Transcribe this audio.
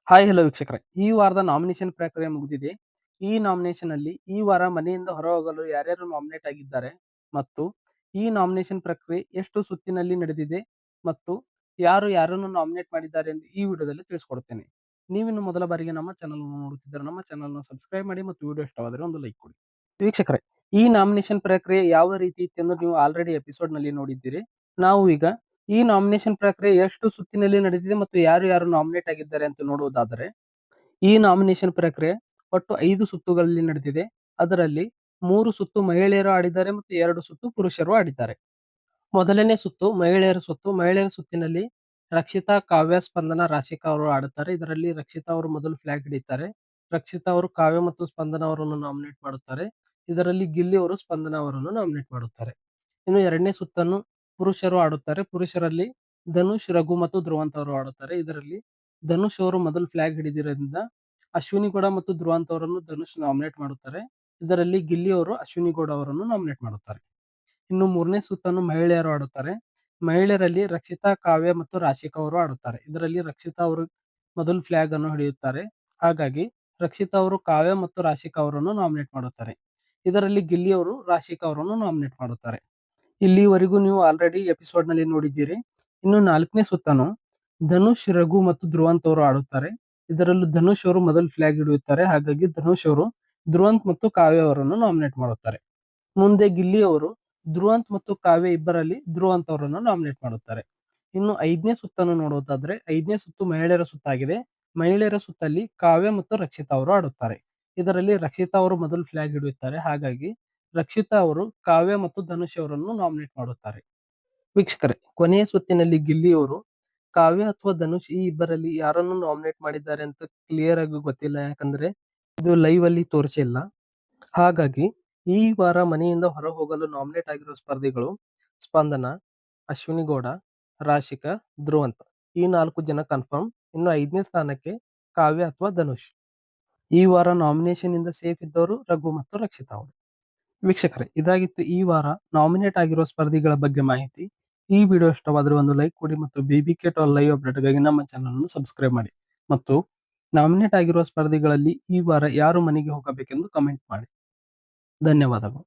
Hi hello ವೀಕ್ಷಕರೇ, ಈ ವಾರದ ನಾಮಿನೇಷನ್ ಪ್ರಕ್ರಿಯೆ ಮುಗಿದಿದೆ. ಈ ನಾಮಿನೇಷನ್ ಅಲ್ಲಿ ಈ ವಾರ ಮನೆಯಿಂದ ಹೊರಹೋಗಲು ಯಾರ್ಯಾರು ನಾಮಿನೇಟ್ ಆಗಿದ್ದಾರೆ ಮತ್ತು ಈ ನಾಮಿನೇಷನ್ ಪ್ರಕ್ರಿಯೆ ಎಷ್ಟು ಸುತ್ತಿನಲ್ಲಿ ನಡೆದಿದೆ ಮತ್ತು ಯಾರು ಯಾರನ್ನು ನಾಮಿನೇಟ್ ಮಾಡಿದ್ದಾರೆ ಎಂದು ಈ ವಿಡಿಯೋದಲ್ಲಿ ತಿಳಿಸ್ಕೊಡುತ್ತೇನೆ. ನೀವಿನ್ನು ಮೊದಲ ಬಾರಿಗೆ ನಮ್ಮ ಚಾನಲ್ ನೋಡುತ್ತಿದ್ದರೆ ನಮ್ಮ ಚಾನಲ್ನ ಸಬ್ಸ್ಕ್ರೈಬ್ ಮಾಡಿ ಮತ್ತು ವಿಡಿಯೋ ಇಷ್ಟವಾದರೆ ಒಂದು ಲೈಕ್ ಕೊಡಿ. ವೀಕ್ಷಕರೇ, ಈ ನಾಮಿನೇಷನ್ ಪ್ರಕ್ರಿಯೆ ಯಾವ ರೀತಿ ಇತ್ತೆಂದು ನೀವು ಆಲ್ರೆಡಿ ಎಪಿಸೋಡ್ ನಲ್ಲಿ ನೋಡಿದ್ದೀರಿ. ನಾವು ಈಗ ಈ ನಾಮಿನೇಷನ್ ಪ್ರಕ್ರಿಯೆ ಎಷ್ಟು ಸುತ್ತಿನಲ್ಲಿ ನಡೆದಿದೆ ಮತ್ತು ಯಾರು ಯಾರು ನಾಮಿನೇಟ್ ಆಗಿದ್ದಾರೆ ಅಂತ ನೋಡುವುದಾದರೆ, ಈ ನಾಮಿನೇಷನ್ ಪ್ರಕ್ರಿಯೆ ಒಟ್ಟು 5 ಸುತ್ತುಗಳಲ್ಲಿ ನಡೆದಿದೆ. ಅದರಲ್ಲಿ 3 ಸುತ್ತು ಮಹಿಳೆಯರು ಆಡಿದ್ದಾರೆ ಮತ್ತು 2 ಸುತ್ತು ಪುರುಷರು ಆಡಿದ್ದಾರೆ. ಮೊದಲನೇ ಸುತ್ತು ಮಹಿಳೆಯರ ಸುತ್ತು. ಮಹಿಳೆಯರ ಸುತ್ತಿನಲ್ಲಿ ರಕ್ಷಿತಾ, ಕಾವ್ಯ, ಸ್ಪಂದನ, ರಾಶಿಕಾ ಅವರು ಆಡುತ್ತಾರೆ. ಇದರಲ್ಲಿ ರಕ್ಷಿತಾ ಅವರು ಮೊದಲು ಫ್ಲಾಗ್ ಹಿಡಿಯುತ್ತಾರೆ. ರಕ್ಷಿತಾ ಅವರು ಕಾವ್ಯ ಮತ್ತು ಸ್ಪಂದನ ಅವರನ್ನು ನಾಮಿನೇಟ್ ಮಾಡುತ್ತಾರೆ. ಇದರಲ್ಲಿ ಗಿಲ್ಲಿ ಅವರು ಸ್ಪಂದನ ಅವರನ್ನು ನಾಮಿನೇಟ್ ಮಾಡುತ್ತಾರೆ. ಇನ್ನು ಎರಡನೇ ಸುತ್ತನ್ನು ಪುರುಷರು ಆಡುತ್ತಾರೆ. ಪುರುಷರಲ್ಲಿ ಧನುಷ್, ರಘು ಮತ್ತು ಧ್ರುವಂತ್ ಅವರು ಆಡುತ್ತಾರೆ. ಇದರಲ್ಲಿ ಧನುಷ್ ಅವರು ಮೊದಲು ಫ್ಲಾಗ್ ಹಿಡಿದಿರೋದ್ರಿಂದ ಅಶ್ವಿನಿ ಗೌಡ ಮತ್ತು ಧ್ರುವಂತ್ ಅವರನ್ನು ಧನುಷ್ ನಾಮಿನೇಟ್ ಮಾಡುತ್ತಾರೆ. ಇದರಲ್ಲಿ ಗಿಲ್ಲಿ ಅವರು ಅಶ್ವಿನಿ ಗೌಡ ಅವರನ್ನು ನಾಮಿನೇಟ್ ಮಾಡುತ್ತಾರೆ. ಇನ್ನು ಮೂರನೇ ಸುತ್ತನ್ನು ಮಹಿಳೆಯರು ಆಡುತ್ತಾರೆ. ಮಹಿಳೆಯರಲ್ಲಿ ರಕ್ಷಿತಾ, ಕಾವ್ಯ ಮತ್ತು ರಾಶಿಕಾ ಅವರು ಆಡುತ್ತಾರೆ. ಇದರಲ್ಲಿ ರಕ್ಷಿತಾ ಅವರು ಮೊದಲು ಫ್ಲಾಗ್ ಅನ್ನು ಹಿಡಿಯುತ್ತಾರೆ. ಹಾಗಾಗಿ ರಕ್ಷಿತಾ ಅವರು ಕಾವ್ಯ ಮತ್ತು ರಾಶಿಕಾ ಅವರನ್ನು ನಾಮಿನೇಟ್ ಮಾಡುತ್ತಾರೆ. ಇದರಲ್ಲಿ ಗಿಲ್ಲಿ ಅವರು ರಾಶಿಕಾ ಅವರನ್ನು ನಾಮಿನೇಟ್ ಮಾಡುತ್ತಾರೆ. ಇಲ್ಲಿವರೆಗೂ ನೀವು ಆಲ್ರೆಡಿ ಎಪಿಸೋಡ್ ನಲ್ಲಿ ನೋಡಿದ್ದೀರಿ. ಇನ್ನು 4ನೇ ಸುತ್ತನ್ನು ಧನುಷ್, ರಘು ಮತ್ತು ಧ್ರುವಂತ್ ಅವರು ಆಡುತ್ತಾರೆ. ಇದರಲ್ಲೂ ಧನುಷ್ ಅವರು ಮೊದಲು ಫ್ಲಾಗ್ ಹಿಡಿಯುತ್ತಾರೆ. ಹಾಗಾಗಿ ಧನುಷ್ ಅವರು ಧ್ರುವಂತ್ ಮತ್ತು ಕಾವ್ಯ ಅವರನ್ನು ನಾಮಿನೇಟ್ ಮಾಡುತ್ತಾರೆ. ಮುಂದೆ ಗಿಲ್ಲಿ ಅವರು ಧ್ರುವಂತ್ ಮತ್ತು ಕಾವ್ಯ ಇಬ್ಬರಲ್ಲಿ ಧ್ರುವಂತ್ ಅವರನ್ನು ನಾಮಿನೇಟ್ ಮಾಡುತ್ತಾರೆ. ಇನ್ನು 5ನೇ ಸುತ್ತನ್ನು ನೋಡುವುದಾದ್ರೆ 5ನೇ ಸುತ್ತು ಮಹಿಳೆಯರ ಸುತ್ತಾಗಿದೆ. ಮಹಿಳೆಯರ ಸುತ್ತಲ್ಲಿ ಕಾವ್ಯ ಮತ್ತು ರಕ್ಷಿತಾ ಅವರು ಆಡುತ್ತಾರೆ. ಇದರಲ್ಲಿ ರಕ್ಷಿತಾ ಅವರು ಮೊದಲು ಫ್ಲಾಗ್ ಹಿಡಿಯುತ್ತಾರೆ. ಹಾಗಾಗಿ ರಕ್ಷಿತಾ ಅವರು ಕಾವ್ಯ ಮತ್ತು ಧನುಷ್ ಅವರನ್ನು ನಾಮಿನೇಟ್ ಮಾಡುತ್ತಾರೆ. ವೀಕ್ಷಕರೇ, ಕೊನೆಯ ಸುತ್ತಿನಲ್ಲಿ ಗಿಲ್ಲಿ ಅವರು ಕಾವ್ಯ ಅಥವಾ ಧನುಷ್ ಈ ಇಬ್ಬರಲ್ಲಿ ಯಾರನ್ನು ನಾಮಿನೇಟ್ ಮಾಡಿದ್ದಾರೆ ಅಂತ ಕ್ಲಿಯರ್ ಆಗಿ ಗೊತ್ತಿಲ್ಲ. ಯಾಕಂದ್ರೆ ಇದು ಲೈವ್ ಅಲ್ಲಿ ತೋರಿಸಿಲ್ಲ. ಹಾಗಾಗಿ ಈ ವಾರ ಮನೆಯಿಂದ ಹೊರ ಹೋಗಲು ನಾಮಿನೇಟ್ ಆಗಿರುವ ಸ್ಪರ್ಧಿಗಳು ಸ್ಪಂದನ, ಅಶ್ವಿನಿ ಗೌಡ, ರಾಶಿಕಾ, ಧ್ರುವಂತ್ ಈ 4 ಜನ ಕನ್ಫರ್ಮ್. ಇನ್ನು 5ನೇ ಸ್ಥಾನಕ್ಕೆ ಕಾವ್ಯ ಅಥವಾ ಧನುಷ್. ಈ ವಾರ ನಾಮಿನೇಷನ್ ಇಂದ ಸೇಫ್ ಇದ್ದವರು ರಘು ಮತ್ತು ರಕ್ಷಿತಾ ಅವರು. ವೀಕ್ಷಕರೇ, ಇದಾಗಿತ್ತು ಈ ವಾರ ನಾಮಿನೇಟ್ ಆಗಿರುವ ಸ್ಪರ್ಧಿಗಳ ಬಗ್ಗೆ ಮಾಹಿತಿ. ಈ ವಿಡಿಯೋ ಇಷ್ಟವಾದರೆ ಒಂದು ಲೈಕ್ ಕೊಡಿ ಮತ್ತು BBK Talk ಲೈವ್ ಅಪ್ಡೇಟ್ಗಾಗಿ ನಮ್ಮ ಚಾನಲ್ ಅನ್ನು ಸಬ್ಸ್ಕ್ರೈಬ್ ಮಾಡಿ ಮತ್ತು ನಾಮಿನೇಟ್ ಆಗಿರುವ ಸ್ಪರ್ಧಿಗಳಲ್ಲಿ ಈ ವಾರ ಯಾರು ಮನೆಗೆ ಹೋಗಬೇಕೆಂದು ಕಮೆಂಟ್ ಮಾಡಿ. ಧನ್ಯವಾದಗಳು.